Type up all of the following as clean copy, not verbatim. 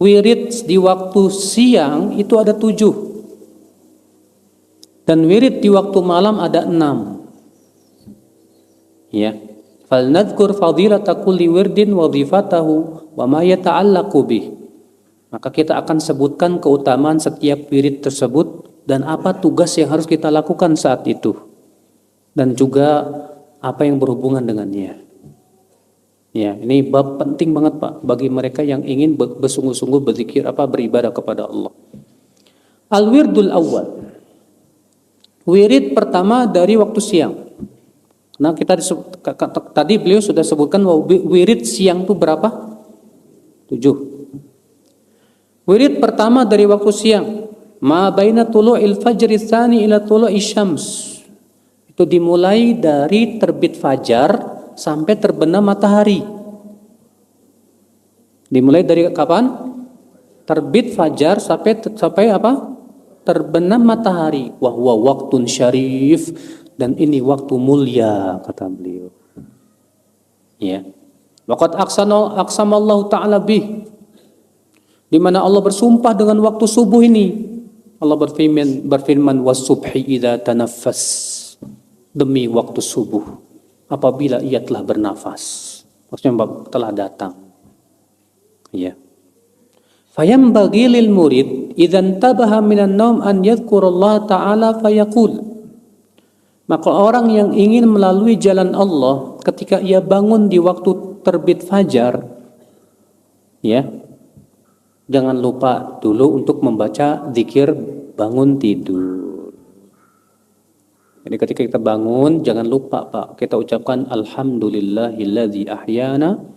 Wirid di waktu siang itu ada 7. Dan wirid di waktu malam ada 6. Ya. Falnadhkur fadilata kulli wirdin wa dhifatahu wa ma yata'allaqu bih. Maka kita akan sebutkan keutamaan setiap wirid tersebut dan apa tugas yang harus kita lakukan saat itu. Dan juga apa yang berhubungan dengannya. Ya, ini bab penting banget Pak bagi mereka yang ingin bersungguh-sungguh berzikir beribadah kepada Allah. Al-wirdul awal. Wirid pertama dari waktu siang. Nah, tadi beliau sudah sebutkan bahwa wirid siang itu berapa? 7. Wirid pertama dari waktu siang, ma baina tulu'il fajri tsani ila tulu'i syams. Itu dimulai dari terbit fajar sampai terbenam matahari. Dimulai dari kapan? Terbit fajar sampai apa? Terbenam matahari. Wa huwa waktun syarif, dan ini waktu mulia kata beliau. Ya. Waqad aqsamallahu ta'ala bih, di mana Allah bersumpah dengan waktu subuh ini. Allah berfirman was-subhi idza tanaffas, demi waktu subuh apabila ia telah bernafas. Maksudnya telah datang. Ya. Fayambaghi lil murid idzan tabaha minan naum an yadhkurallaha ta'ala fayaqul. Maka orang yang ingin melalui jalan Allah ketika ia bangun di waktu terbit fajar, ya, jangan lupa dulu untuk membaca zikir bangun tidur. Jadi ketika kita bangun jangan lupa Pak, kita ucapkan alhamdulillahilladzi ahyana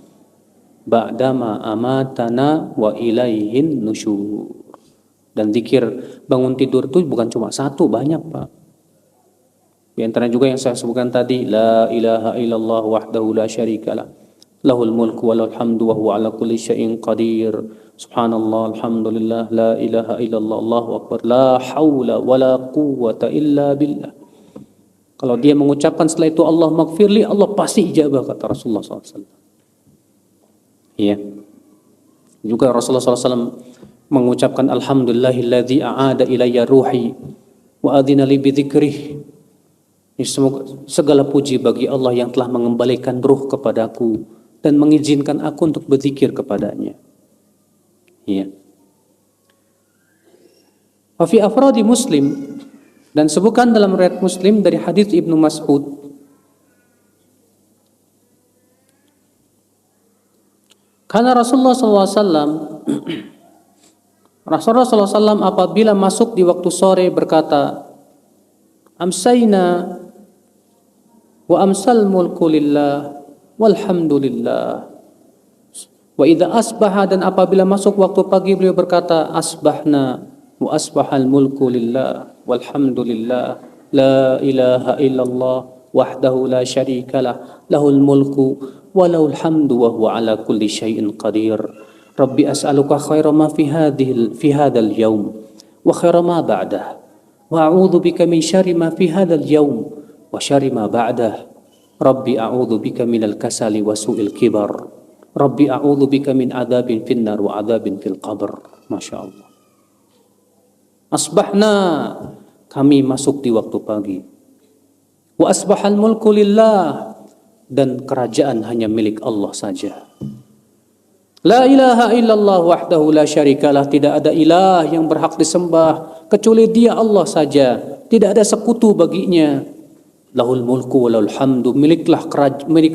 ba'dama amatana wa ilaihin nusyur. Dan zikir bangun tidur itu bukan cuma satu, banyak Pak. Di antara juga yang saya sebutkan tadi, la ilaha illallah wahdahu la syarikalah, lahul mulku wa lahul hamdu wa huwa ala kulli syai'in qadir. Subhanallah, alhamdulillah, la ilaha illallah, Allahu akbar, la haula wa la quwwata illa billah. Kalau dia mengucapkan setelah itu Allah maghfirli, Allah pasti ijabah kata Rasulullah SAW. Ya. Juga Rasulullah SAW mengucapkan alhamdulillahilladzi a'ada ilayya ruhi wa adhina li bidzikrih. Segala puji bagi Allah yang telah mengembalikan ruh kepadaku dan mengizinkan aku untuk berzikir kepadanya. Ya. Wa fi afradi Muslim, dan sebutkan dalam riwayat Muslim dari hadis Ibnu Mas'ud, karena Rasulullah SAW apabila masuk di waktu sore berkata, amsayna wa amsal mulku lillah walhamdulillah. Wa idza asbaha, dan apabila masuk waktu pagi beliau berkata, asbahna wa asbahal mulku lillah walhamdulillah la ilaha illallah wahdahu la syarikalah lahul mulku wa lahul hamdu wa huwa ala kulli syai'in qadir. Rabbi as'aluka khaira ma fi hadzal yawm wa khaira ma ba'dah wa a'udzu bika min syarri ma fi hadzal yawm wa syarri ma ba'dah. Rabbi a'udzu bika minal kasali wa su'il kibar. Rabbi a'udzu bika min adzabin finnar wa adzabin fil qabr. Masya Allah. Asbahna, kami masuk di waktu pagi. Wa asbahal mulku lillah, dan kerajaan hanya milik Allah saja. La ilaha illallah wahdahu la syarikalah, tidak ada ilah yang berhak disembah kecuali Dia, Allah saja. Tidak ada sekutu baginya. Lahul mulku wa lahul hamdu, milik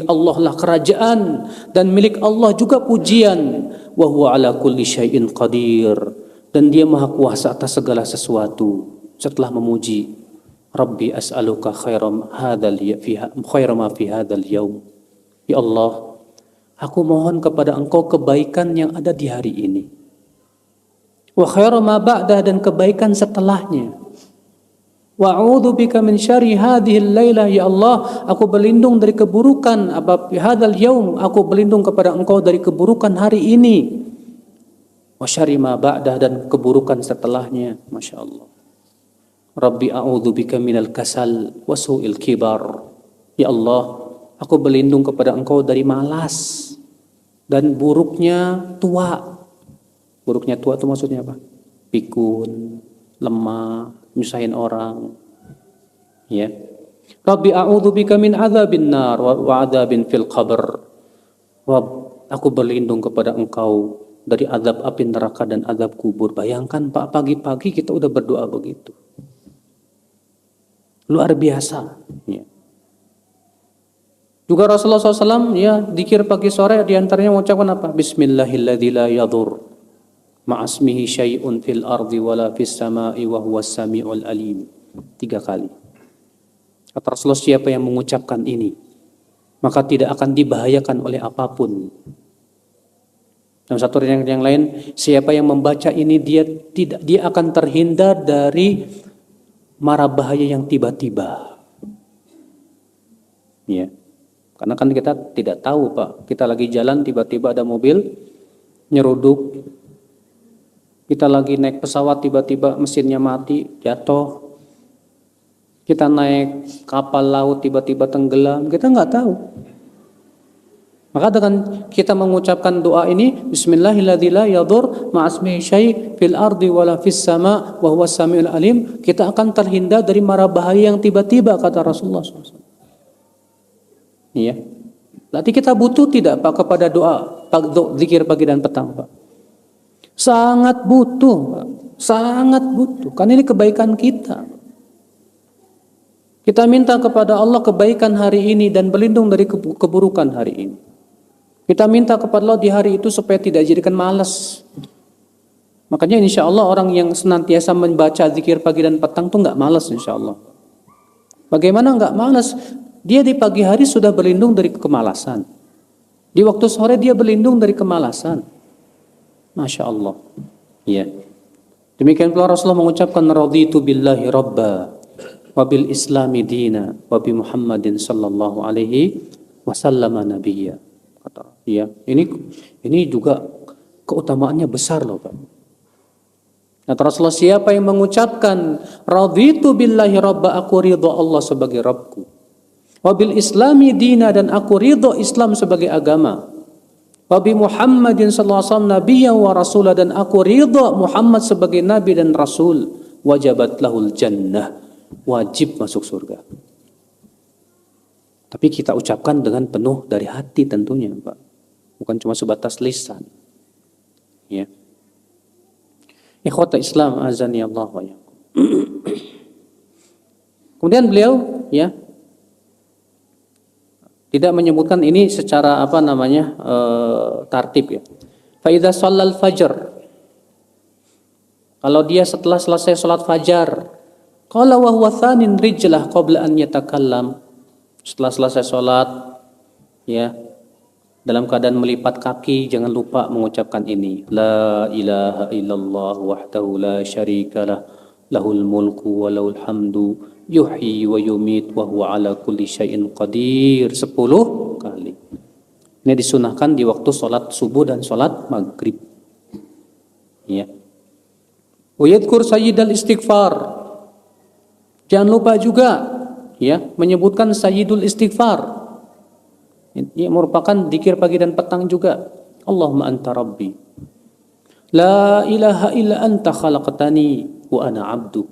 Allah lah kerajaan dan milik Allah juga pujian. Wa huwa ala kulli syai'in qadir, dan Dia maha kuasa atas segala sesuatu. Setelah memuji, Rabbi as'aluka khaira ma fi hadzal yaum. Ya Allah, aku mohon kepada Engkau kebaikan yang ada di hari ini. Wa khaira ma ba'da, dan kebaikan setelahnya. Wa a'udzu bika min syarri hadhil lailah, ya Allah, aku berlindung dari keburukan hadzal yaum, aku berlindung kepada Engkau dari keburukan hari ini. Wa syarri ma ba'da, dan keburukan setelahnya. Masya Allah. Rabbi a'udzu bika minal kasal wa su'il kibar. Ya Allah, aku berlindung kepada Engkau dari malas dan buruknya tua. Buruknya tua itu maksudnya apa? Pikun, lemah, nyusahin orang. Ya. Rabbi a'udzubika min adzabin nar wa adzabin fil qabr. Rabb, aku berlindung kepada Engkau dari azab api neraka dan azab kubur. Bayangkan Pak, pagi-pagi kita udah berdoa begitu. Luar biasa. Ya. Juga Rasulullah SAW ya dzikir pagi sore diantaranya mengucapkan apa? Bismillahilladzi la yadur ma'asmihi syai'un fil ardi wala fis sama'i wa huwas sami'ul alim. 3 kali. Kata Rasulullah, siapa yang mengucapkan ini maka tidak akan dibahayakan oleh apapun. Dalam satu yang lain, siapa yang membaca ini dia akan terhindar dari mara bahaya yang tiba-tiba. Ya. Karena kan kita tidak tahu Pak, kita lagi jalan tiba-tiba ada mobil nyeruduk, kita lagi naik pesawat tiba-tiba mesinnya mati, jatuh, kita naik kapal laut tiba-tiba tenggelam, kita nggak tahu. Maka dengan kita mengucapkan doa ini, Bismillahilladzi la yadur ma'asmihi syai' fil ardi wala fis sama' wa huwas samiul alim, kita akan terhindar dari mara bahaya yang tiba-tiba, kata Rasulullah SAW. Iya. Berarti kita butuh tidak Pak kepada doa zikir pagi dan petang Pak? Sangat butuh Pak. Sangat butuh. Karena ini kebaikan kita. Kita minta kepada Allah kebaikan hari ini dan berlindung dari keburukan hari ini. Kita minta kepada Allah di hari itu supaya tidak jadikan malas. Makanya insya Allah orang yang senantiasa membaca zikir pagi dan petang tuh nggak malas insya Allah. Bagaimana nggak malas? Dia di pagi hari sudah berlindung dari kemalasan. Di waktu sore dia berlindung dari kemalasan. Masya Allah. Ya. Demikian pula Rasulullah mengucapkan raditu billahi rabba wa bil islami dina wa bi Muhammadin sallallahu alaihi wasallam nabiyya. Kata ya, ini juga keutamaannya besar loh Pak. Kata Rasulullah, siapa yang mengucapkan raditu billahi rabba, aku ridha Allah sebagai Rabbku. Wabil islami dina, dan aku ridho Islam sebagai agama. Wabi Muhammadin sallallahu alaihi wasallam nabiyyan wa rasulah, dan aku ridho Muhammad sebagai nabi dan rasul. Wajabat lahul jannah, wajib masuk surga. Tapi kita ucapkan dengan penuh dari hati tentunya Pak. Bukan cuma sebatas lisan. Ya. Ikhwata Islam azani Allah wa yakum. Kemudian beliau ya tidak menyebutkan ini secara tartib ya. Fa idza shallal fajr, kalau dia setelah selesai salat fajar, qala wa huwa thanin rijlah qabla an yatakallam, setelah selesai salat ya, dalam keadaan melipat kaki, jangan lupa mengucapkan ini, la ilaha illallah wahdahu la syarikalah, lahul mulku wa lahul hamdu yuhyi wa yumit wa huwa ala kulli syai'in qadir, 10 kali. Ini disunahkan di waktu sholat subuh dan sholat maghrib. Ya. Wa yadhkur sayyidal istighfar. Jangan lupa juga ya menyebutkan sayyidul istighfar. Ini merupakan dzikir pagi dan petang juga. Allahumma anta rabbi. La ilaha illa anta khalaqtani wa ana 'abduk.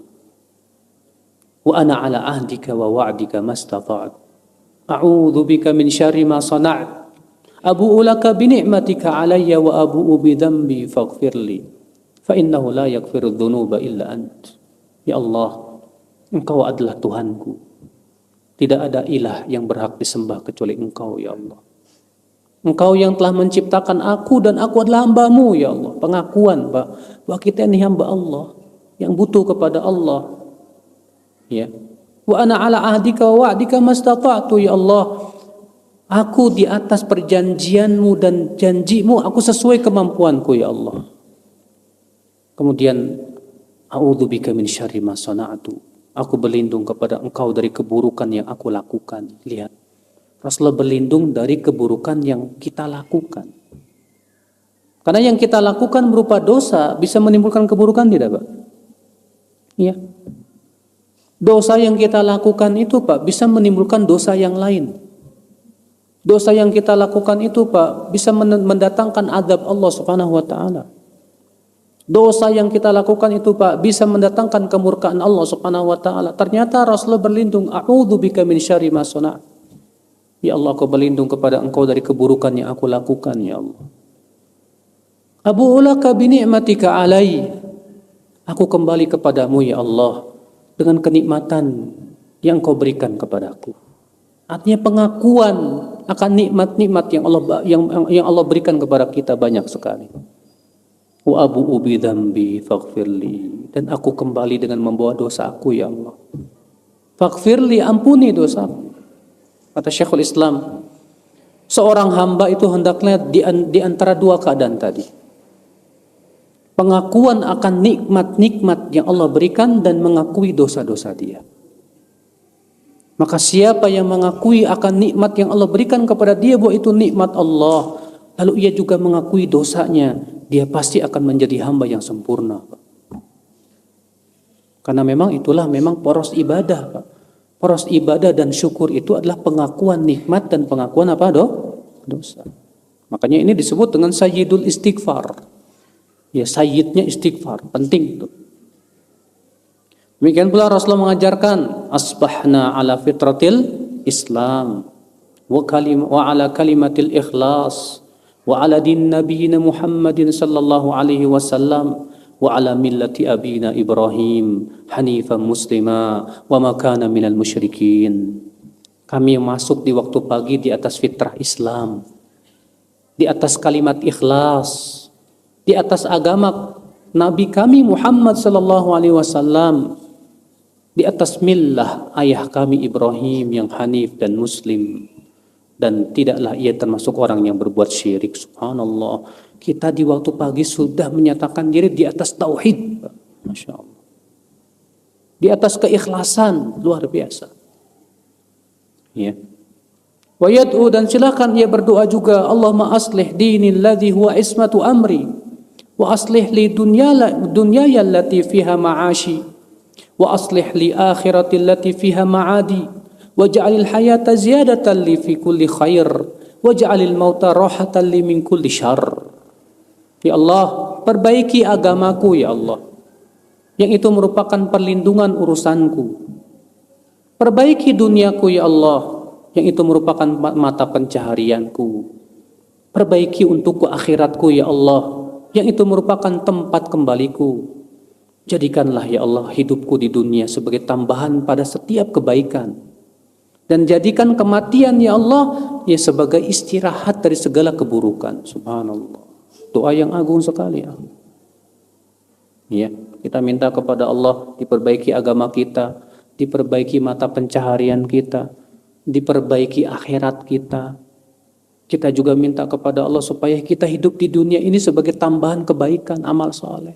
Wa ana ala ahdika wa wa'dika mastata'tu. A'udzu bika min syarri ma sana'tu. Abu'u laka bi ni'matika 'alayya wa abu'u bi dhanbi faghfirli. Fa innahu la yaghfiru dzunuba illa ant. Ya Allah, Engkau adalah Tuhanku. Tidak ada ilah yang berhak disembah kecuali Engkau ya Allah. Engkau yang telah menciptakan aku dan aku adalah hamba-Mu ya Allah. Pengakuan bahwa kita ini hamba Allah yang butuh kepada Allah. Ya. Wa ana ala ahdika wa wa'dika mastata'tu ya Allah. Aku di atas perjanjian-Mu dan janji-Mu, aku sesuai kemampuanku ya Allah. Kemudian a'udzubika min syarri ma sana'tu. Aku berlindung kepada Engkau dari keburukan yang aku lakukan. Lihat. Rasulullah berlindung dari keburukan yang kita lakukan. Karena yang kita lakukan berupa dosa bisa menimbulkan keburukan tidak, Pak? Iya. Dosa yang kita lakukan itu Pak bisa menimbulkan dosa yang lain. Dosa yang kita lakukan itu Pak bisa mendatangkan azab Allah Subhanahu wa taala. Dosa yang kita lakukan itu Pak bisa mendatangkan kemurkaan Allah Subhanahu wa taala. Ternyata Rasulullah berlindung, a'udzubika min syarri ma sana'tu. Ya Allah, aku berlindung kepada Engkau dari keburukan yang aku lakukan, ya Allah. Abu'ulaka bi ni'matika alai. Aku kembali kepadamu ya Allah dengan kenikmatan yang Engkau berikan kepadaku. Artinya pengakuan akan nikmat-nikmat yang Allah berikan kepada kita banyak sekali. Wa abu'u bi dzambi faghfirli, dan aku kembali dengan membawa dosa aku ya Allah. Faghfirli, ampuni dosaku. Kata Syekhul Islam, seorang hamba itu hendaknya di antara dua keadaan tadi. Pengakuan akan nikmat-nikmat yang Allah berikan dan mengakui dosa-dosa dia. Maka siapa yang mengakui akan nikmat yang Allah berikan kepada dia bahwa itu nikmat Allah, lalu ia juga mengakui dosanya, dia pasti akan menjadi hamba yang sempurna, Pak. Karena memang poros ibadah, Pak. Poros ibadah dan syukur itu adalah pengakuan nikmat dan pengakuan apa? Dosa. Makanya ini disebut dengan sayyidul istighfar. Ya, sayyidnya istighfar, penting itu. Demikian pula Rasulullah mengajarkan asbahna ala fitratil Islam wa ala kalimatil ikhlas wa ala din nabiyina Muhammadin sallallahu alaihi wasallam wa ala millati abina Ibrahim hanifan muslima wa ma kana minal musyrikin. Kami masuk di waktu pagi di atas fitrah Islam, di atas kalimat ikhlas, di atas agama Nabi kami Muhammad sallallahu alaihi wasallam, di atas millah ayah kami Ibrahim yang hanif dan muslim, dan tidaklah ia termasuk orang yang berbuat syirik. Subhanallah, kita di waktu pagi sudah menyatakan diri di atas tauhid, Masya Allah, di atas keikhlasan luar biasa, ya. Wa yad'u, dan silakan ia berdoa juga, Allahumma aslih dinil ladzi huwa ismatu amri wa aslih li dunyaya allati fiha ma'ashi wa aslih li akhirati allati fiha ma'adi waj'alil hayata ziyadatan li fi kulli khair waj'alil mauta rahatan li min kulli syarr. Ya Allah, perbaiki agamaku ya Allah, yang itu merupakan perlindungan urusanku. Perbaiki duniaku ya Allah, yang itu merupakan mata pencaharianku. Perbaiki untukku akhiratku ya Allah, yang itu merupakan tempat kembaliku. Jadikanlah ya Allah hidupku di dunia sebagai tambahan pada setiap kebaikan, dan jadikan kematian ya Allah ya sebagai istirahat dari segala keburukan. Subhanallah, doa yang agung sekali ya. Ya, kita minta kepada Allah diperbaiki agama kita, diperbaiki mata pencaharian kita, diperbaiki akhirat kita. Kita juga minta kepada Allah supaya kita hidup di dunia ini sebagai tambahan kebaikan, amal soleh,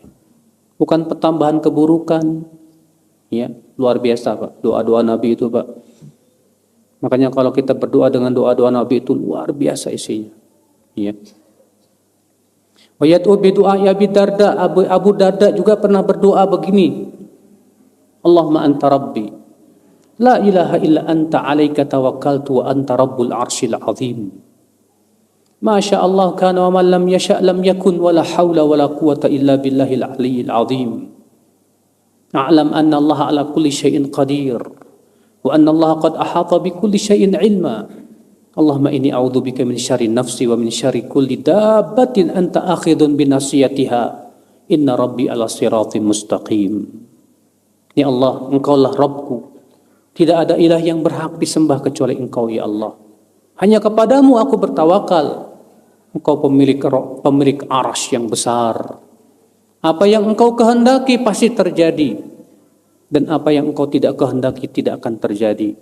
bukan pertambahan keburukan. Ya, luar biasa Pak, doa-doa Nabi itu Pak. Makanya kalau kita berdoa dengan doa-doa Nabi itu luar biasa isinya. Ya. Wa yad'u bi du'a Abi Darda, Abu Darda juga pernah berdoa begini. Allahumma anta rabbi, la ilaha illa anta alaika tawakkaltu wa anta rabbul arsyil azim. Masya Allah kana wa man lam yasha' lam yakun wa la hawla wa la quwwata illa billahil aliyyil azim. A'lam anna Allah ala kulli syai'in qadir wa anna Allah qad ahata bi kulli syai'in ilma. Allahumma inni a'udzubika min syarri nafsi wa min syarri kulli dabbatin anta akhidun bi nasiyatiha. Inna rabbi ala siratim mustaqim. Ya Allah, Engkaulah Rabbku. Tidak ada ilah yang berhak disembah kecuali Engkau ya Allah. Hanya kepadamu aku bertawakal. Engkau pemilik arsy yang besar. Apa yang Engkau kehendaki pasti terjadi, dan apa yang Engkau tidak kehendaki tidak akan terjadi.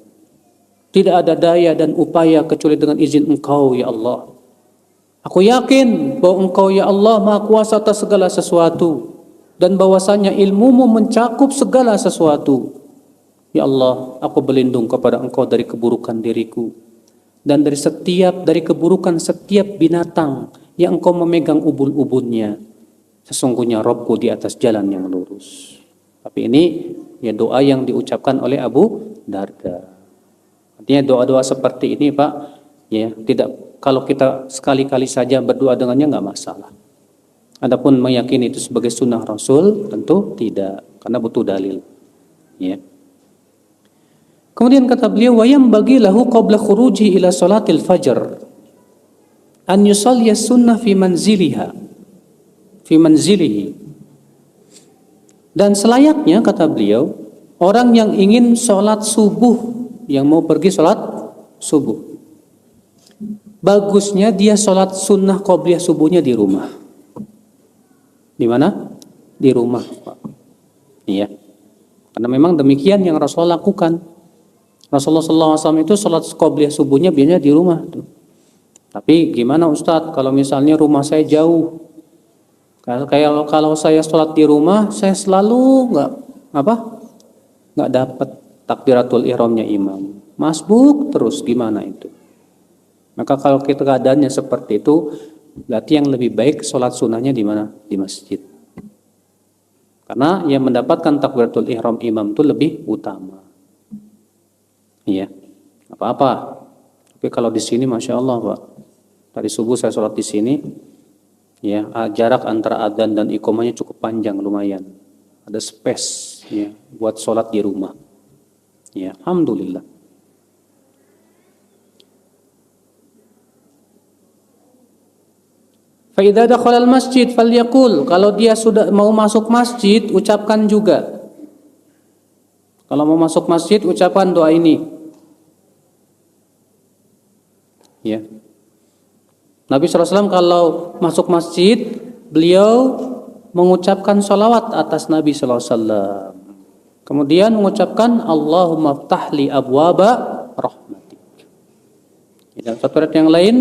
Tidak ada daya dan upaya kecuali dengan izin Engkau ya Allah. Aku yakin bahwa Engkau ya Allah Maha Kuasa atas segala sesuatu, dan bahwasanya ilmu-Mu mencakup segala sesuatu. Ya Allah, aku berlindung kepada Engkau dari keburukan diriku, dan dari keburukan setiap binatang yang Engkau memegang ubun-ubunnya. Sesungguhnya Rabbku di atas jalan yang lurus. Tapi ini ya doa yang diucapkan oleh Abu Darda. Artinya doa-doa seperti ini Pak, ya tidak, kalau kita sekali-kali saja berdoa dengannya nggak masalah. Adapun meyakini itu sebagai sunnah Rasul tentu tidak, karena butuh dalil. Ya. Kemudian kata beliau, wa yanbaghi lahu qabla khuruji ila salatil fajr an yusalli sunnah fi manzilihi. Dan selayaknya kata beliau, orang yang ingin sholat subuh, yang mau pergi sholat subuh, bagusnya dia sholat sunnah qobliyah subuhnya di rumah. Di mana? Di rumah, Pak. Iya. Karena memang demikian yang Rasul lakukan. Rasulullah SAW itu sholat qobliyah subuhnya biasanya di rumah tuh. Tapi gimana Ustadz kalau misalnya rumah saya jauh? Kalau saya sholat di rumah, saya selalu nggak dapat takbiratul ihramnya imam. Masbuk terus, gimana itu? Maka kalau kita keadaannya seperti itu, berarti yang lebih baik sholat sunnahnya di mana? Di masjid. Karena yang mendapatkan takbiratul ihram imam itu lebih utama. Iya, apa-apa. Tapi kalau di sini, masya Allah, Pak. Tadi subuh saya sholat di sini. Ya, jarak antara adzan dan iqamahnya cukup panjang, lumayan. Ada space ya buat sholat di rumah. Ya, alhamdulillah. Fa idza dakhala al-masjid falyaqul, kalau dia sudah mau masuk masjid ucapkan juga. Kalau mau masuk masjid ucapkan doa ini. Ya. Nabi SAW kalau masuk masjid, beliau mengucapkan sholawat atas Nabi SAW. Kemudian mengucapkan Allahumma ftahli abwaba rahmatik. Dan satu ayat yang lain,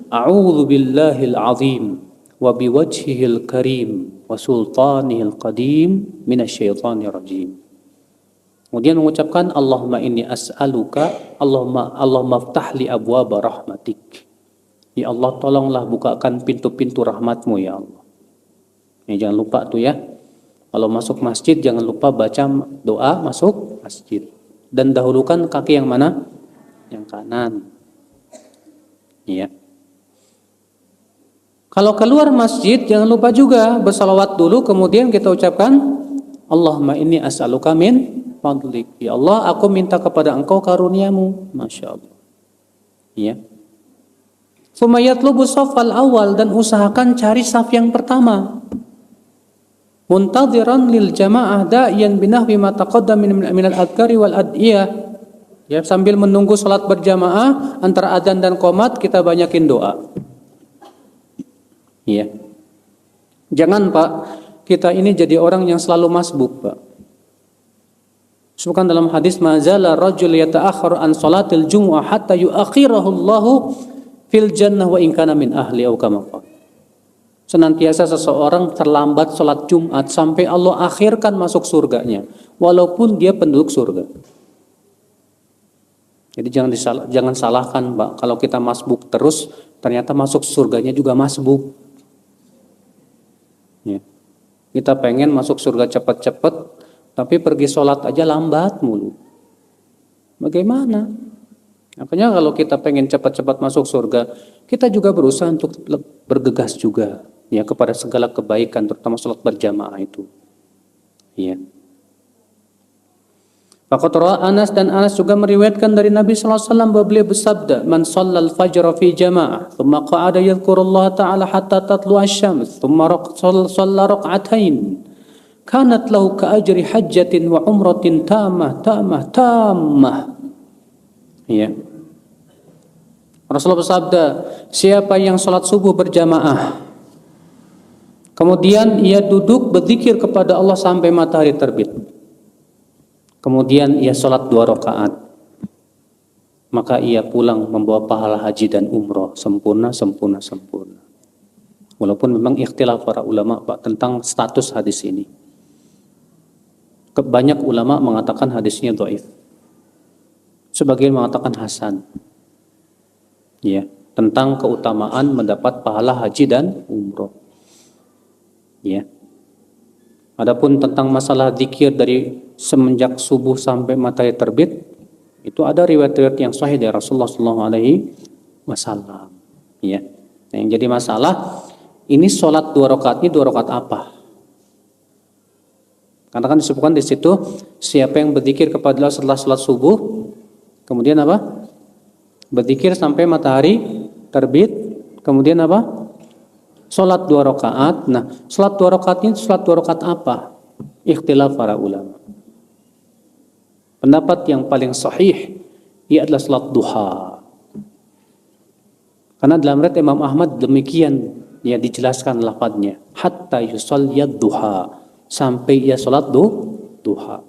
A'udzu billahil azim wa biwajhihil karim wa sultanihil qadim minasyaitonir rajim. Kemudian mengucapkan Allahumma inni as'aluka Allahumma ftahli abwaba rahmatik. Ya Allah, tolonglah bukakan pintu-pintu rahmatmu ya Allah. Ya, jangan lupa tuh ya. Kalau masuk masjid jangan lupa baca doa masuk masjid. Dan dahulukan kaki yang mana? Yang kanan. Ya. Kalau keluar masjid jangan lupa juga bersalawat dulu, kemudian kita ucapkan Allahumma inni as'aluka min fadlik. Ya Allah, aku minta kepada Engkau karuniamu. Masya Allah. Ya. Sumayatlubu shaffal awal, dan usahakan cari saf yang pertama. Muntadhiran lil jamaah da'iyan binahwi ma taqaddam min al-adhkari wal ad'iyah. Ya, sambil menunggu salat berjamaah antara adzan dan qomat kita banyakin doa. Ya. Jangan Pak, kita ini jadi orang yang selalu masbuk, Pak. Sebutkan dalam hadis mazala rajul yata'akhkhar an salatil jumu'ah hatta yu'akhirahu Allahu fil jannah wa in kana min ahli au kama qala. Senantiasa seseorang terlambat sholat Jumat sampai Allah akhirkan masuk surganya, walaupun dia penduduk surga. Jadi jangan salahkan Pak, kalau kita masbuk terus ternyata masuk surganya juga masbuk. Ya. Kita pengen masuk surga cepat-cepat, tapi pergi sholat aja lambat mulu. Bagaimana? Makanya kalau kita pengen cepat-cepat masuk surga, kita juga berusaha untuk bergegas juga ya kepada segala kebaikan, terutama sholat berjamaah itu. Ya. Faqatra Anas, dan Anas juga meriwayatkan dari Nabi sallallahu alaihi wasallam bahwa beliau bersabda, "Man shallal fajra fi jamaah, thumma qa'ada yadhkurullaha ta'ala hatta tatlu'a asy-syams, thumma shalla rak'atain, kanat lahu ka ajri hajjatin wa umratin tammah." Ya. Rasulullah bersabda, siapa yang sholat subuh berjamaah, kemudian ia duduk berzikir kepada Allah sampai matahari terbit, kemudian ia sholat 2 rakaat, maka ia pulang membawa pahala haji dan umroh sempurna. Walaupun memang ikhtilaf para ulama Pak tentang status hadis ini. Banyak ulama mengatakan hadisnya dhaif, sebagian mengatakan hasan. Ya, tentang keutamaan mendapat pahala haji dan umroh. Ya. Adapun tentang masalah zikir dari semenjak subuh sampai matahari terbit, itu ada riwayat-riwayat yang sahih dari Rasulullah SAW. Ya. Nah, yang jadi masalah ini sholat 2 rakaatnya 2 rakaat apa? Karena kan disebutkan di situ siapa yang berzikir kepada Allah setelah sholat subuh, kemudian apa? Berzikir sampai matahari terbit, kemudian apa? Sholat 2 rakaat. Nah, sholat 2 rakaat ini sholat 2 rakaat apa? Ikhtilaf para ulama. Pendapat yang paling sahih ia adalah sholat duha. Karena dalam riwayat Imam Ahmad demikian ya dijelaskan lafadznya, hatta yusalliyad duha, sampai ia sholat duha.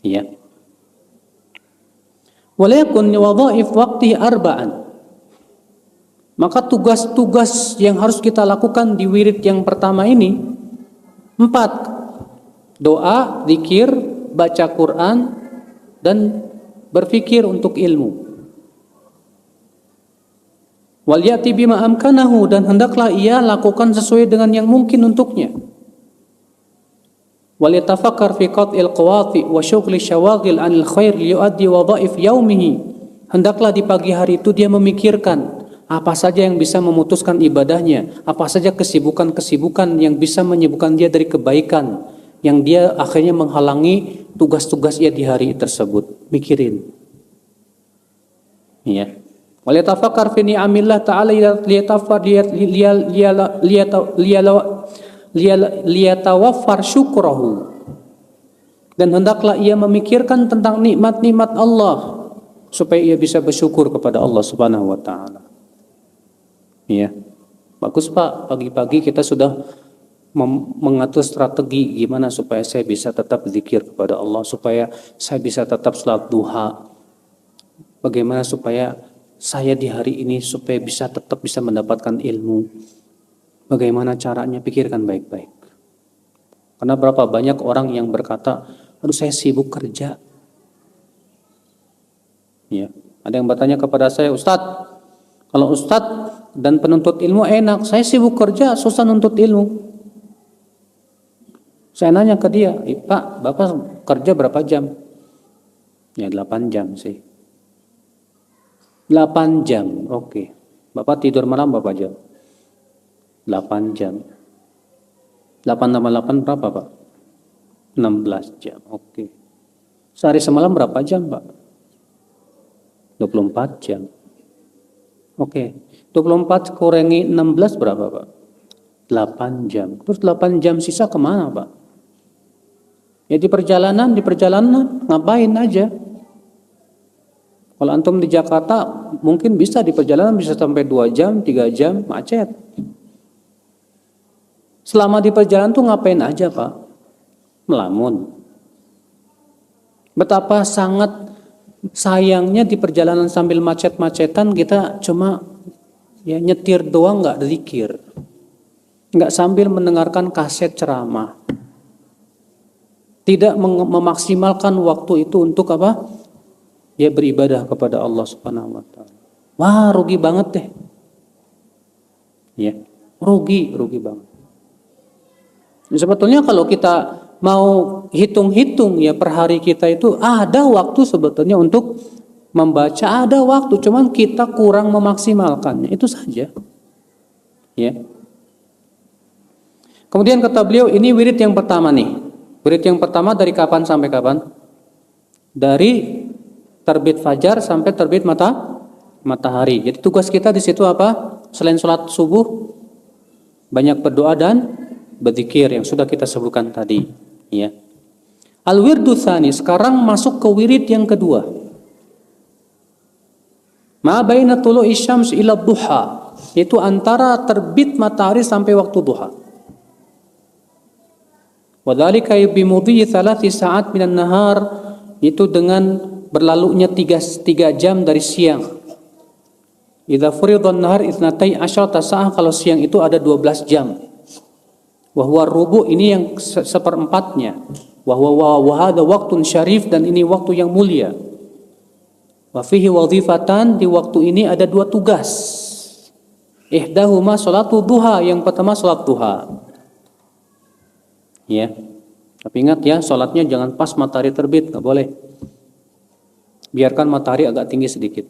Ya. Walakun wadhaif waqti arba'an. Maka tugas-tugas yang harus kita lakukan di wirid yang pertama ini 4. Doa, zikir, baca Quran, dan berfikir untuk ilmu. Wal yati bima amkanahu, dan hendaklah ia lakukan sesuai dengan yang mungkin untuknya. Wal yatafakkar fi qat'il qawati wa syughli syawaghil 'anil khair liyuaddi wadhaif yaumihi. Hendaklah di pagi hari itu dia memikirkan apa saja yang bisa memutuskan ibadahnya, apa saja kesibukan-kesibukan yang bisa menyibukkan dia dari kebaikan, yang dia akhirnya menghalangi tugas-tugas ia di hari tersebut. Mikirin. Ya. Wal yatafakkar fi ni'amillah ta'ala liyatawaffar syukrahu. Dan hendaklah ia memikirkan tentang nikmat-nikmat Allah supaya ia bisa bersyukur kepada Allah Subhanahu wa taala. Ya. Bagus Pak, pagi-pagi kita sudah mengatur strategi gimana supaya saya bisa tetap zikir kepada Allah, supaya saya bisa tetap salat duha. Bagaimana supaya saya di hari ini supaya bisa tetap bisa mendapatkan ilmu. Bagaimana caranya? Pikirkan baik-baik. Karena berapa banyak orang yang berkata, aduh saya sibuk kerja. Ya. Ada yang bertanya kepada saya, Ustadz, kalau Ustadz dan penuntut ilmu enak, saya sibuk kerja, susah nuntut ilmu. Saya nanya ke dia, Pak, Bapak kerja berapa jam? Ya 8 jam sih. 8 jam, oke. Bapak tidur malam berapa jam? 8 jam. 8 tambah 8 berapa Pak? 16 jam, oke. Sehari semalam berapa jam Pak? 24 jam. Oke, 24 kurangi 16 berapa Pak? 8 jam. Terus 8 jam sisa kemana Pak? Ya di perjalanan ngapain aja? Kalau antum di Jakarta mungkin bisa di perjalanan bisa sampai 2 jam, 3 jam macet. Selama di perjalanan tuh ngapain aja Pak? Melamun. Betapa sangat sayangnya di perjalanan sambil macet-macetan kita cuma ya nyetir doang, nggak zikir. Nggak sambil mendengarkan kaset ceramah. Tidak memaksimalkan waktu itu untuk apa? Ya beribadah kepada Allah Subhanahu wa taala. Wah, rugi banget deh. Ya, rugi banget. Sebetulnya kalau kita mau hitung-hitung ya per hari kita itu ada waktu sebetulnya untuk membaca, ada waktu, cuman kita kurang memaksimalkannya, itu saja. Ya. Kemudian kata beliau, ini wirid yang pertama nih. Wirid yang pertama dari kapan sampai kapan? Dari terbit fajar sampai terbit matahari. Jadi tugas kita di situ apa? Selain sholat subuh, banyak berdoa dan berzikir yang sudah kita sebutkan tadi. Ya. Al-wirdu tsani, sekarang masuk ke wirid yang kedua. Ma baina tulu'i syams ila duha, itu antara terbit matahari sampai waktu duha. Wa dzalika bi mudhi 3 sa'at minan nahar, itu dengan berlalunya 3 jam dari siang. Idza furidhan nahar 12 sa'ah, kalau siang itu ada 12 jam. Wa huwa rubu, ini yang seperempatnya. Wa hadha waqtun syarif, dan ini waktu yang mulia. Wa fihi wadhifatan, di waktu ini ada 2 tugas. Ihdahuma salatu duha, yang pertama salat duha. Ya. Tapi ingat ya, salatnya jangan pas matahari terbit, enggak boleh. Biarkan matahari agak tinggi sedikit.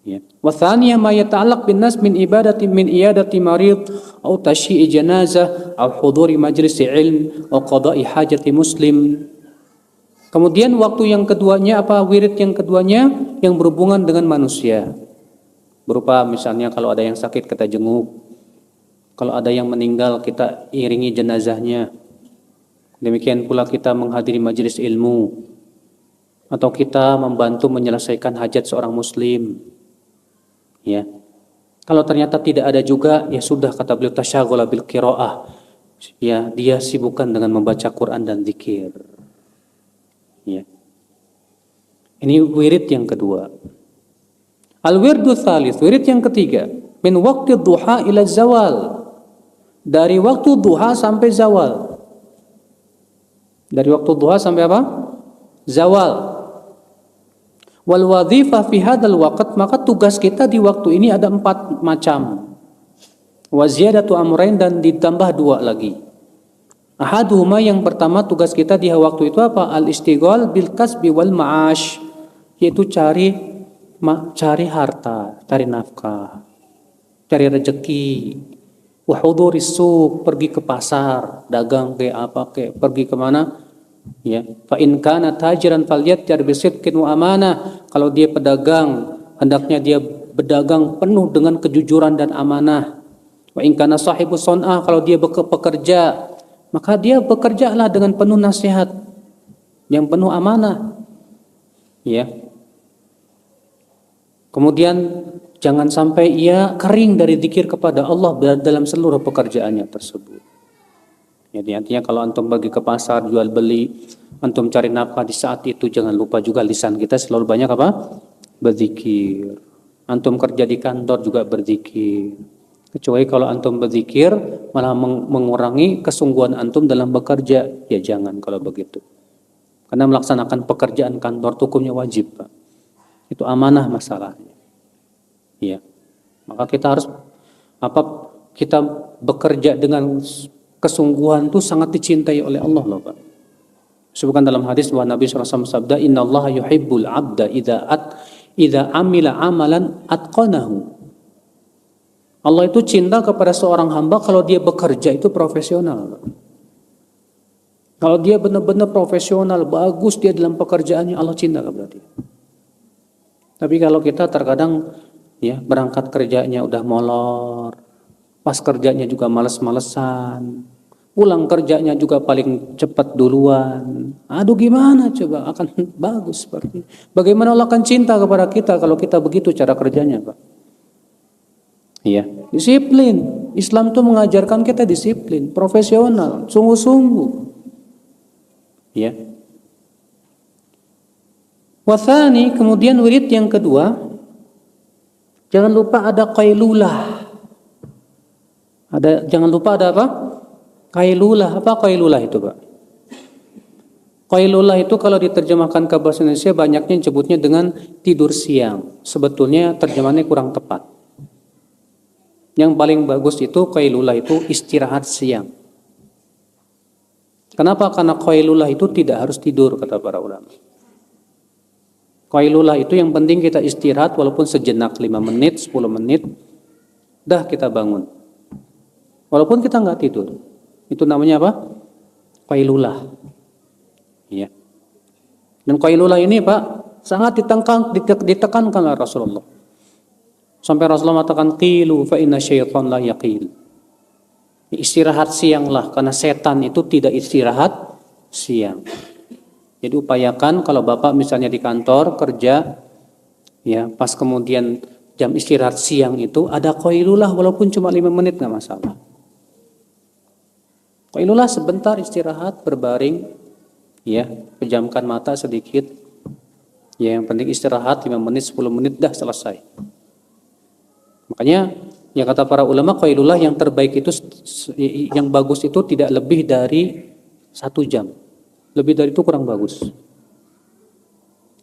Ya. Wa thaniyah ma yata'allaq bin nas min iyadati marid atau tashyi'i janazah atau huduri majlis ilm atau qada'i hajati muslim. Kemudian waktu yang keduanya wirid yang keduanya yang berhubungan dengan manusia. Berupa misalnya kalau ada yang sakit kita jenguk. Kalau ada yang meninggal kita iringi jenazahnya. Demikian pula kita menghadiri majelis ilmu. Atau kita membantu menyelesaikan hajat seorang muslim. Ya. Kalau ternyata tidak ada juga, ya sudah, kata beliau, tasyaghala bil qiraah. Ya, dia sibukkan dengan membaca Quran dan zikir. Ya. Ini wirid yang kedua. Al-wirdu tsalits, wirid yang ketiga, min waqti duha ila zawal. Dari waktu duha sampai zawal. Dari waktu duha sampai apa? Zawal. Wal wadhifah fi hadzal waqt, maka tugas kita di waktu ini ada 4 macam. Wa ziyadatu amrayn, dan ditambah 2 lagi. Ahaduhuma, yang pertama tugas kita di waktu itu apa? Al-istighal bil kasbi wal ma'ash, yaitu cari harta, cari nafkah, cari rezeki. Wa huduris suq, pergi ke pasar, dagang pergi ke mana? Ya, fa in kana tajiran falyatjar bisidqin wa amanah. Kalau dia pedagang, hendaknya dia berdagang penuh dengan kejujuran dan amanah. Wa in kana sahibu sun'ah, kalau dia pekerja, maka dia bekerjalah dengan penuh nasihat, yang penuh amanah. Ya. Kemudian jangan sampai ia kering dari zikir kepada Allah dalam seluruh pekerjaannya tersebut. Jadi artinya kalau antum pergi ke pasar jual beli, antum cari nafkah di saat itu, jangan lupa juga lisan kita selalu banyak apa? Berzikir. Antum kerja di kantor juga berzikir. Kecuali kalau antum berzikir malah mengurangi kesungguhan antum dalam bekerja, ya jangan kalau begitu. Karena melaksanakan pekerjaan kantor itu hukumnya wajib, Pak. Itu amanah masalahnya. Ya. Maka kita harus kita bekerja dengan kesungguhan itu sangat dicintai oleh Allah loh, Pak. Sebutkan dalam hadis bahwa Nabi SAW sabda, innallaha yuhibbul abda idza amila amalan atqanahu. Allah itu cinta kepada seorang hamba kalau dia bekerja itu profesional. Kalau dia benar-benar profesional, bagus dia dalam pekerjaannya, Allah cinta kepada dia. Tapi kalau kita terkadang ya berangkat kerjanya udah molor, pas kerjanya juga males-malesan, pulang kerjanya juga paling cepat duluan. Aduh, gimana coba akan bagus seperti ini? Bagaimana Allah akan cinta kepada kita kalau kita begitu cara kerjanya, Pak? Iya, disiplin. Islam itu mengajarkan kita disiplin, profesional, sungguh-sungguh. Ya. Wathani, kemudian wirid yang kedua, jangan lupa ada qailulah. Jangan lupa ada apa? Qailulah. Apa qailulah itu, Pak? Qailulah itu kalau diterjemahkan ke bahasa Indonesia banyaknya disebutnya dengan tidur siang. Sebetulnya terjemahannya kurang tepat. Yang paling bagus itu qailulah itu istirahat siang. Kenapa? Karena qailulah itu tidak harus tidur, kata para ulama. Qailulah itu yang penting kita istirahat walaupun sejenak, 5 menit, 10 menit, dah kita bangun. Walaupun kita nggak tidur. Itu namanya apa? Qailulah. Ya. Dan qailulah ini, Pak, sangat ditekankan oleh Rasulullah. Sampai Rasulullah mengatakan qilu fa inna syaitan la yaqil. Istirahat sianglah karena setan itu tidak istirahat siang. Jadi upayakan kalau Bapak misalnya di kantor kerja, ya pas kemudian jam istirahat siang itu ada qailulah walaupun cuma 5 menit nggak masalah. Qailulah sebentar istirahat berbaring, ya pejamkan mata sedikit, ya yang penting istirahat 5 menit 10 menit dah selesai. Makanya yang kata para ulama qailulah yang terbaik itu yang bagus itu tidak lebih dari 1 jam. Lebih dari itu kurang bagus.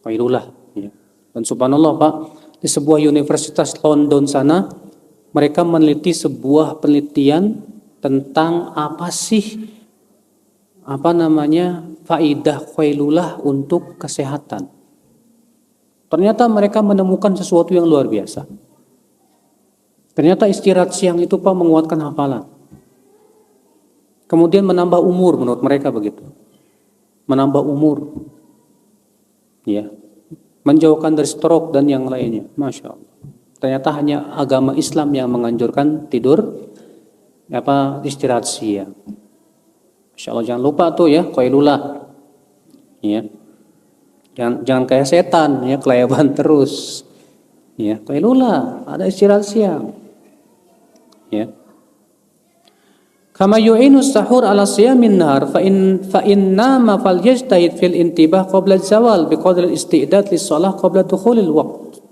Qailulah. Ya. Dan subhanallah, Pak, di sebuah universitas London sana, mereka meneliti sebuah penelitian tentang apa sih faidah qailulah untuk kesehatan. Ternyata mereka menemukan sesuatu yang luar biasa. Ternyata istirahat siang itu Pak menguatkan hafalan. Kemudian menambah umur menurut mereka begitu. Menambah umur. Ya. Menjauhkan dari stroke dan yang lainnya. Masya Allah. Ternyata hanya agama Islam yang menganjurkan tidur istirahat siang. Masya Allah, jangan lupa tuh ya qailulah. Ya. Jangan kayak setan ya, kelayaban terus. Ya, qailulah, ada istirahat siang. Ya. Kama yu'inu sahur ala siyamin nahar fa in nama falyajtahid fil intibah qabla zawal biqadri al-istidad lis-shalah qabla dukhulil waqt.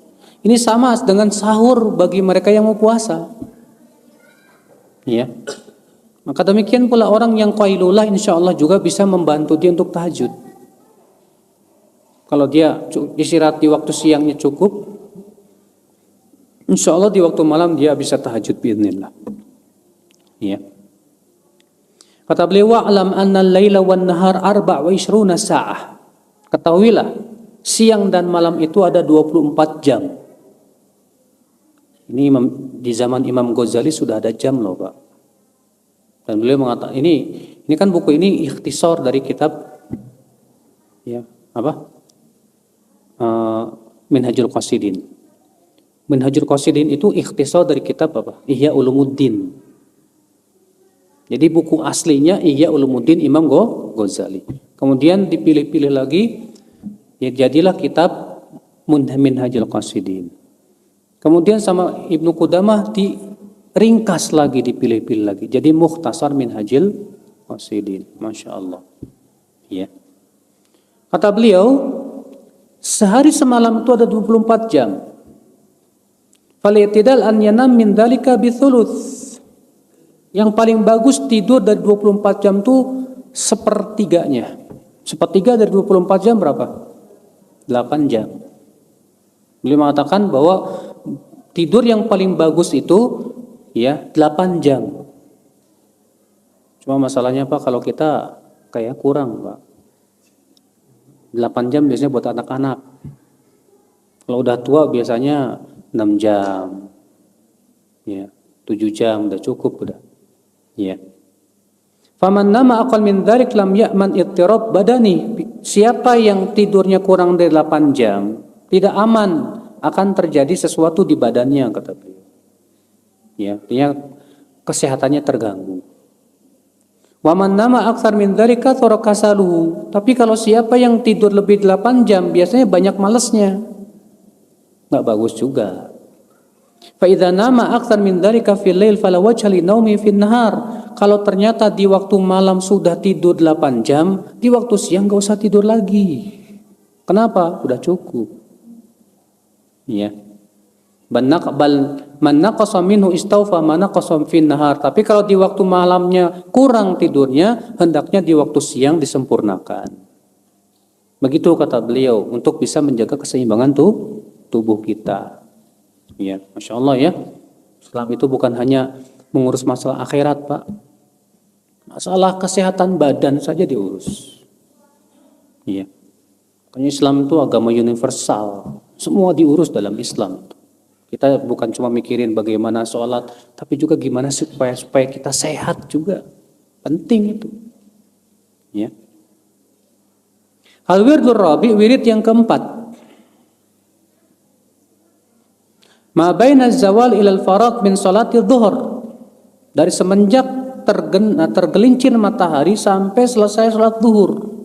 Ini sama dengan sahur bagi mereka yang mau puasa. Ya. Maka demikian pula orang yang qailulah insyaallah juga bisa membantu dia untuk tahajud. Kalau dia istirahat di waktu siangnya cukup, insya Allah di waktu malam dia bisa tahajud biiznillah. Ya. Kata beliau, wa'lam anna al-laila wan nahar 24 sa'ah. Ketahuilah, siang dan malam itu ada 24 jam. Ini di zaman Imam Ghazali sudah ada jam loh, Pak. Dan beliau mengatakan ini kan buku ini ikhtisar dari kitab ya, apa? Minhajul Qasidin. Minhajul Qasidin itu ikhtisar dari kitab apa? Ihya Ulumuddin. Jadi buku aslinya Ihya Ulumuddin Imam Ghazali. Kemudian dipilih-pilih lagi, ya jadilah kitab Minhajul Qasidin. Kemudian sama Ibnu Qudamah diringkas lagi, dipilih-pilih lagi. Jadi Mukhtasar Minhajul Qasidin. Masya Allah. Ya. Kata beliau, sehari semalam itu ada 24 jam. Fal-i'tidal an yanam min dzalika bi thuluts. Yang paling bagus tidur dari 24 jam itu sepertiganya. Sepertiga dari 24 jam berapa? 8 jam. Beliau mengatakan bahwa tidur yang paling bagus itu ya 8 jam. Cuma masalahnya Pak, kalau kita kayak kurang Pak. 8 jam biasanya buat anak-anak. Kalau udah tua biasanya 6 jam. Ya, 7 jam udah cukup udah. Ya. Faman nama aqal min dzalik lam ya'man ittirab badani. Siapa yang tidurnya kurang dari 8 jam, tidak aman akan terjadi sesuatu di badannya, kata beliau. Ya, artinya kesehatannya terganggu. Wa man nama aktsar min dzalika tarakasaluhu. Tapi kalau siapa yang tidur lebih 8 jam, biasanya banyak malesnya. Enggak bagus juga. Fa idza nama aktsar min dzalika fil lail fala wajha li naumi fin nahar. Kalau ternyata di waktu malam sudah tidur 8 jam, di waktu siang enggak usah tidur lagi. Kenapa? Udah cukup. Ya. Man naqasa minhu istawfa man naqasa fin nahar. Tapi kalau di waktu malamnya kurang tidurnya, hendaknya di waktu siang disempurnakan. Begitu kata beliau, untuk bisa menjaga keseimbangan tubuh kita. Ya, Masya Allah ya. Islam itu bukan hanya mengurus masalah akhirat, Pak. Masalah kesehatan badan saja diurus. Ya. Makanya Islam itu agama universal. Semua diurus dalam Islam. Kita bukan cuma mikirin bagaimana sholat, tapi juga gimana supaya kita sehat juga. Penting itu. Ya. Al-wirdur rabi, wirid yang keempat. Ma baina zawal ilal faraq min salati dhuhr. Dari semenjak tergelincir matahari sampai selesai salat zuhur.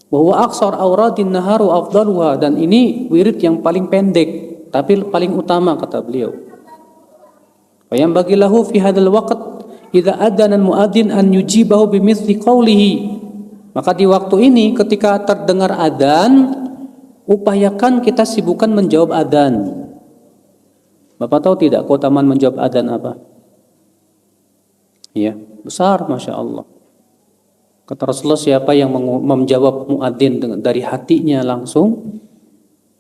Bahwa aksar auradin naharu afdaluha, dan ini wirid yang paling pendek tapi paling utama kata beliau. Wa yang bagilahu fi hadzal waqt idza adana al-muadzin an yujibahu bimithli qawlihi. Maka di waktu ini ketika terdengar adzan, upayakan kita sibukkan menjawab adzan. Bapak tahu tidak keutamaan menjawab adzan apa? Ya, besar Masya Allah. Kata Rasulullah, siapa yang menjawab muadzin dari hatinya langsung,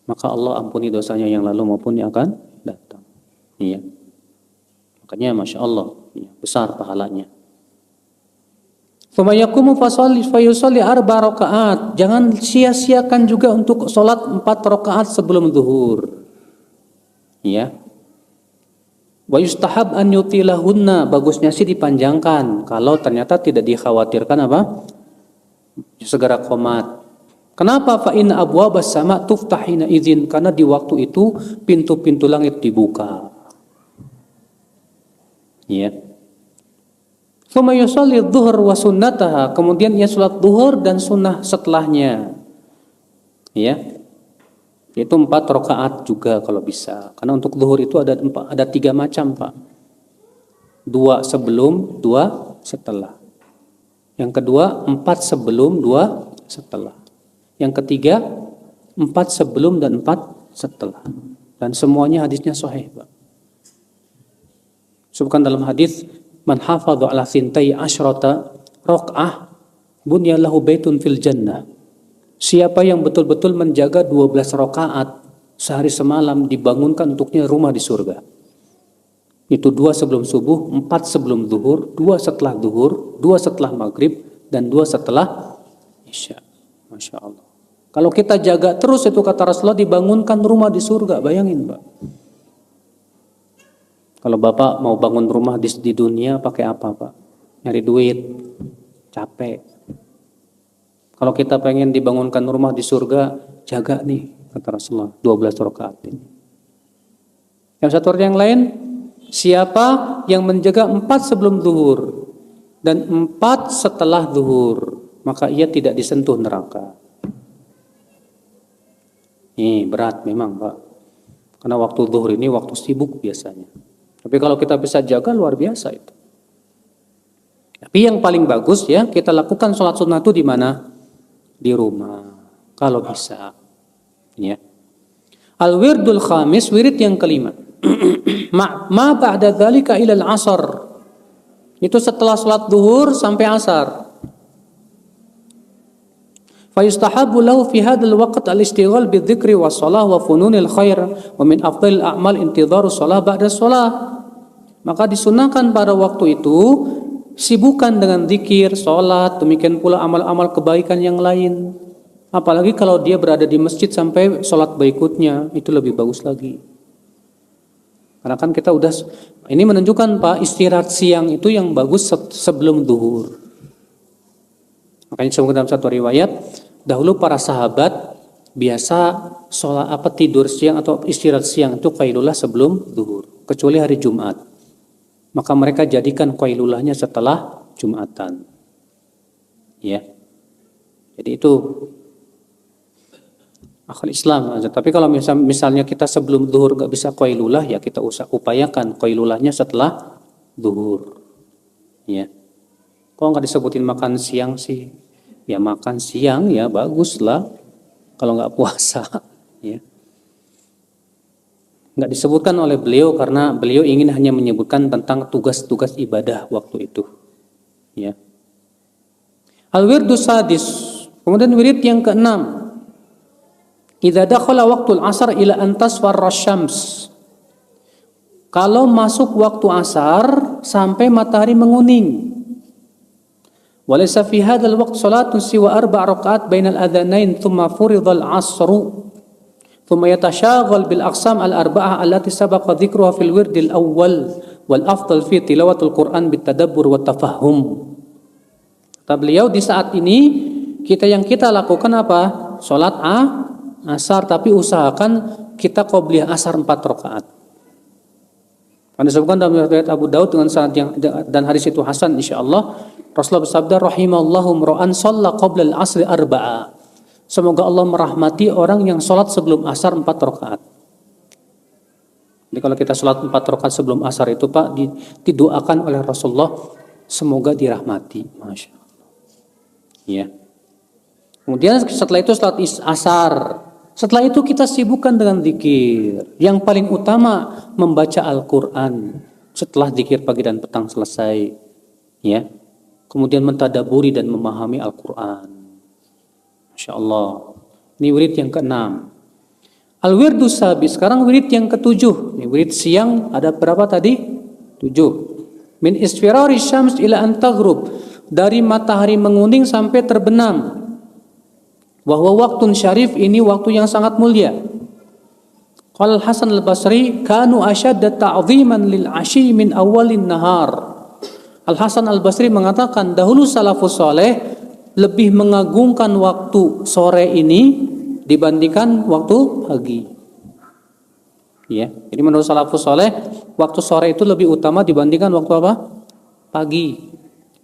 maka Allah ampuni dosanya yang lalu maupun yang akan datang. Iya. Makanya Masya Allah, ya, besar pahalanya. Tsumma yaqumu fayusalli 4 rakaat. Jangan sia-siakan juga untuk sholat 4 rakaat sebelum zuhur. Ya. Wa yustahab an yutilahunna, bagusnya sih dipanjangkan kalau ternyata tidak dikhawatirkan apa? Segera qomat. Kenapa? Fa inna abwabas sama tuftahina idzin, karena di waktu itu pintu-pintu langit dibuka. Ya. Tsumma yusalli adh-dhuhr wa sunnataha, kemudian ia salat zuhur dan sunnah setelahnya. Ya. Itu 4 rakaat juga kalau bisa. Karena untuk zuhur itu ada 3 macam, Pak. 2 sebelum, 2 setelah. Yang kedua 4 sebelum, 2 setelah. Yang ketiga 4 sebelum dan 4 setelah. Dan semuanya hadisnya sahih, Pak. Sebutkan dalam hadis, man hafadha ala thintai asyrata raq'ah bunya lahu baitun fil jannah. Siapa yang betul-betul menjaga 12 rakaat sehari semalam, dibangunkan untuknya rumah di surga. Itu 2 sebelum subuh, 4 sebelum zuhur, 2 setelah zuhur, 2 setelah maghrib, dan 2 setelah isya. Masya Allah. Kalau kita jaga terus itu, kata Rasulullah, dibangunkan rumah di surga. Bayangin, Pak. Kalau Bapak mau bangun rumah di dunia pakai apa, Pak? Nyari duit, capek. Kalau kita pengen dibangunkan rumah di surga, jaga nih, kata Rasulullah, 12 rakaat ini. Yang satu yang lain, siapa yang menjaga 4 sebelum zuhur dan 4 setelah zuhur, maka ia tidak disentuh neraka. Ini berat memang, Pak. Karena waktu zuhur ini waktu sibuk biasanya. Tapi kalau kita bisa jaga, luar biasa itu. Tapi yang paling bagus ya, kita lakukan sholat sunnah itu di mana? Di rumah, kalau bisa. Ya. Al-wirdul khamis, wirid yang kelima. Ma ba'da dzalika ila al-'asr. Itu setelah salat zuhur sampai asar. Fa yustahabu lahu fi hadzal waqt al-ishtighal bidzikri was shalah wa fununil khair wa min afdhalil a'mal intidharu shalah ba'da shalah. Maka disunahkan pada waktu itu sibukan dengan zikir, sholat, demikian pula amal-amal kebaikan yang lain. Apalagi kalau dia berada di masjid sampai sholat berikutnya, itu lebih bagus lagi. Karena kan kita udah, ini menunjukkan, Pak, istirahat siang itu yang bagus sebelum zuhur. Makanya sebutkan dalam satu riwayat, dahulu para sahabat biasa sholat tidur siang atau istirahat siang itu qailullah sebelum zuhur, kecuali hari Jumat. Maka mereka jadikan qailulahnya setelah Jumatan. Ya. Jadi itu akal Islam. Tapi kalau misalnya kita sebelum zuhur gak bisa qailulah, ya kita upayakan qailulahnya setelah zuhur. Ya. Kok nggak disebutin makan siang sih? Ya makan siang ya bagus lah. Kalau nggak puasa, ya. Nggak disebutkan oleh beliau karena beliau ingin hanya menyebutkan tentang tugas-tugas ibadah waktu itu. Ya. Al-wirdu sadis. Kemudian wirid yang keenam. Idza dakhala waqtul asar ila an tasfarra syams. Kalau masuk waktu asar sampai matahari menguning. Walaysa fi hadzal waqt salatun siwa 4 rakaat bainal adzanain thumma furidal 'ashru. Thumma yatashaghal bil aqsam al-arba'ah allati sabaqa dzikruha fil wirdil awwal wal afdal fi tilawatul Qur'an bit tadabbur wa tafahum. Kata beliau, di saat ini kita lakukan apa? Salat asar, tapi usahakan kita qobliyah asar 4 rakaat. Karena disebutkan dalam riwayat Abu Daud dengan sanad yang dan hadis itu hasan insyaallah, Rasulullah bersabda, rahimallahu mra'an shalla qabla al-'asri 4. Semoga Allah merahmati orang yang sholat sebelum asar 4 rakaat. Jadi kalau kita sholat 4 rakaat sebelum asar itu, Pak, didoakan oleh Rasulullah, semoga dirahmati. Masya Allah. Ya. Kemudian setelah itu sholat asar. Setelah itu kita sibukkan dengan zikir. Yang paling utama membaca Al-Quran. Setelah zikir pagi dan petang selesai. Ya. Kemudian mentadaburi dan memahami Al-Quran. Masya Allah. Ini wirid yang keenam. Al-wirdu sabi. Sekarang wirid yang ketujuh. Ini wirid siang ada berapa tadi? 7. Min isfirari syams ila an taghrub dari matahari menguning sampai terbenam. Wa huwa waqtun syarif, ini waktu yang sangat mulia. Qala Hasan Al-Basri, kanu ashadda ta'ziman lil ashi min awalin nahar. Al Hasan Al-Basri mengatakan dahulu salafus saleh lebih mengagungkan waktu sore ini dibandingkan waktu pagi. Ya, jadi menurut salafus saleh waktu sore itu lebih utama dibandingkan waktu apa? Pagi.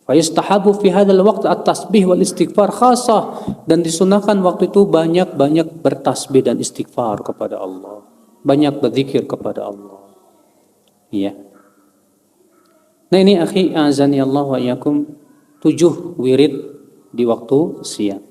Fa yustahabu fi hadzal waqt at-tasbih wal istighfar khassah, dan disunahkan waktu itu banyak-banyak bertasbih dan istighfar kepada Allah. Banyak berzikir kepada Allah. Iya. Nah ini akhi azani Allah wa iyyakum 7 wirid di waktu siang.